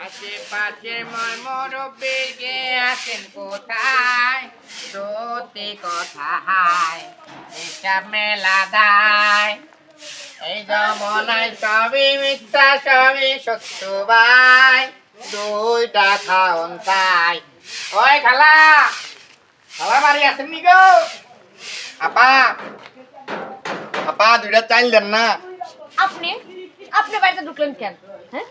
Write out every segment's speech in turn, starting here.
আশেপাশে মুরব্বী কে আছেন কোথায় সত্যি কথায় হিসাব মেলা দায় এই জমানায় সবই মিথ্যা সবই সত্য ভাই দুইটা খাওন চাই ওই খালা খালা বাড়ি আছেন নি গো আপা আপা দুইটা চাইল দেন না আপনি আপনি বাড়িতে ঢুকলেন কেন? হ্যাঁ,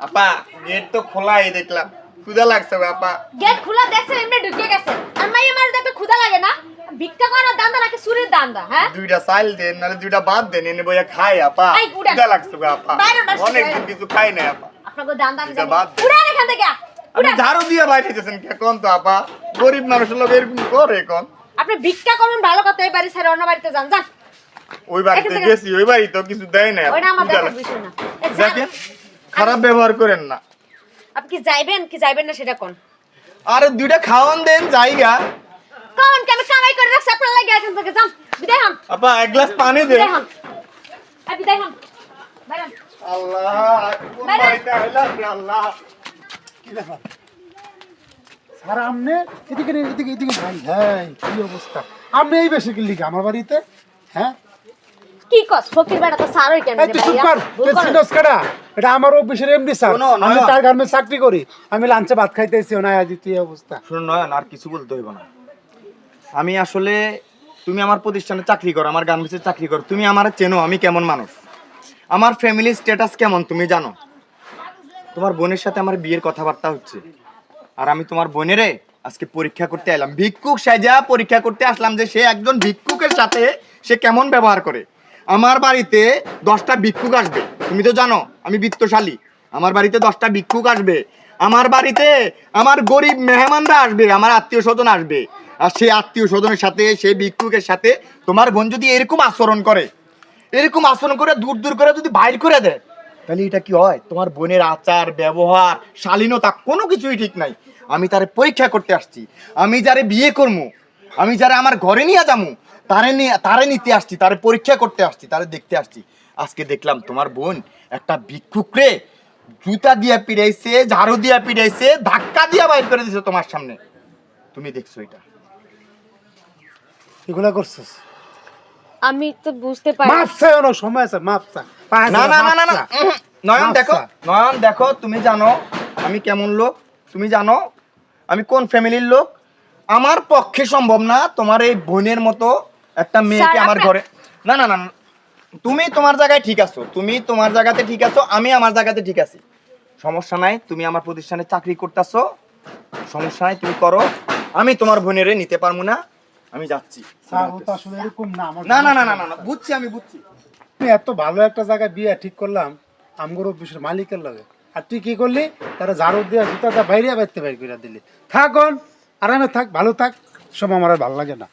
আপা গেট তো খোলাই দেখলাম ক্ষুধা লাগছে গো আপা গেট খোলা দেখছেন এমনি ঢুকে গেছে আর মাইয়া মার দেখতে ক্ষুধা লাগে না? ভিক্ষা করার দান্দা নাকি চুরির দান্দা? হ্যাঁ, দুইটা চাইল দেন নাহলে দুইটা বাদ দেন এনে বইয়া খাই আপা এই উড়েন। ক্ষুধা লাগছে গো আপা বাইরে বাসা অনেকদিন কিছু খাই নাই আপা আপনাকে দান্দা আমি এটা জানি। বাদ দে। উড়েন এখান থেকে আপনি উড়েন। ঝাড়ু দিয়ে বাইরেছেন কোন তো আপা গরিব মানুষের লোক এরকম করে কোন আপনি ভিক্ষা করুন ভালো কথা, এই বাড়ি ছেড়ে অন্য বাড়িতে যান যান। ওই বাড়িতে এখান থেকে- গেছি ওই বাড়ি তো কিছু দেয় না ওইটা আমার ক্ষুধা দেখার লাগছে। বিষয় না। এই যান। দেখেন খারাপ ব্যবহার করেন না আপনি কি যাইবেন কি যাইবেন না সেটা কোন? আরে দুইটা খাওয়ান দেন জায়গা কোন কি আমি কামাই করে রাখছি আপনার লাগে? এখান থেকে যান, বিদায় হন, আপা এক গ্লাস পানি দেন বিদায় হন, এই বিদায় হন, বাইরে হন। আল্লাহ কোন বাইরে। বাড়িতে আইলাম রে আল্লাহ কি ব্যাপার স্যার আপনি এদিকে এদিকে এদিকে ভাই হ্যাঁ কি অবস্থা আপনি এই বেশি কিনলি আমার বাড়িতে হ্যাঁ কি কস ফকির বেটা তো সারই কেন এই তুই চুপ কর তুই চিনস কেডা এটা আমার অফিসের এমডি স্যার শোনো, আমি নয়ন। তার গার্মেন্টস চাকরি করি আমি লাঞ্চে ভাত খাইতেছি না আজ তুই এই অবস্থা শুনুন নয়ন আর কিছু বলতে হইব না আমি আসলে তুমি আমার প্রতিষ্ঠানে চাকরি করো আমার গার্মেন্টসে চাকরি করো তুমি আমার চেনো আমি কেমন মানুষ আমার ফ্যামিলির স্ট্যাটাস কেমন তুমি জানো তোমার বোনের সাথে আমার বিয়ের কথাবার্তা হচ্ছে আর আমি তোমার বোনেরে আজকে পরীক্ষা করতে এলাম ভিক্ষুক সাজা পরীক্ষা করতে আসলাম যে সে একজন ভিক্ষুকের সাথে সে কেমন ব্যবহার করে আমার বাড়িতে 10টা ভিক্ষুক আসবে তুমি তো জানো আমি বিত্তশালী আমার বাড়িতে 10টা ভিক্ষুক আসবে আমার বাড়িতে আমার গরিব মেহমানরা আসবে আমার আত্মীয় স্বজন আসবে আর সেই আত্মীয় স্বজনের সাথে সেই ভিক্ষুকের সাথে তোমার বোন যদি এরকম আচরণ করে দূর দূর করে যদি বাইর করে দেয় তাহলে এটা কি হয় তোমার বোনের আচার ব্যবহার শালীনতা কোনো কিছুই ঠিক নাই আমি তারে পরীক্ষা করতে আসছি আমি যারে বিয়ে করবো আমি যারা আমার ঘরে নিয়ে যাবো তারে নিতে আসছি তারে পরীক্ষা করতে আসছি তারে দেখতে আসছি আজকে দেখলাম তোমার বোন একটা ভিক্ষুকরে জুতা দিয়া পিড়াইছে ঝাড়ু দিয়া পিড়াইছে ধাক্কা দিয়া বাইর করে দিছে তোমার সামনে তুমি দেখছো এটা এগুলা করছিস আমি তো বুঝতে পারি মাপ চাই অনেক সময় আছে মাপ চা পায়ে না ধরে না না মাপ না না চা। নয়ন মাপ দেখো চা। নয়ন দেখো তুমি জানো আমি কেমন লোক তুমি জানো আমি কোন ফ্যামিলির লোক আমার পক্ষে সম্ভব না তোমার এই বোনের মতো একটা মেয়েকে স্যার, আমার আপনার- ঘরে না না না না, তুমি তোমার জায়গায় ঠিক আছো তুমি তোমার জায়গাতে ঠিক আছো আমি আমার জায়গাতে ঠিক আছি সমস্যা নাই তুমি আমার প্রতিষ্ঠানে চাকরি করতেছো সমস্যা নাই তুমি করো আমি তোমার বোনেরে নিতে পারবো না আমি যাচ্ছি স্যার ও তো আসলে এরকম না আমার না না না না না না, বুঝছি আমি বুঝছি আমি এত ভালো একটা জায়গায় বিয়ে ঠিক করলাম আমগর অফিসের মালিকের লগে আর তুই কি করলি তারা ঝাড়ু দিয়ে জুতা বাইরে বাইতে বাইর করে দিলি থাক আরামে থাক ভালো থাক সব আমার আর ভালো লাগে না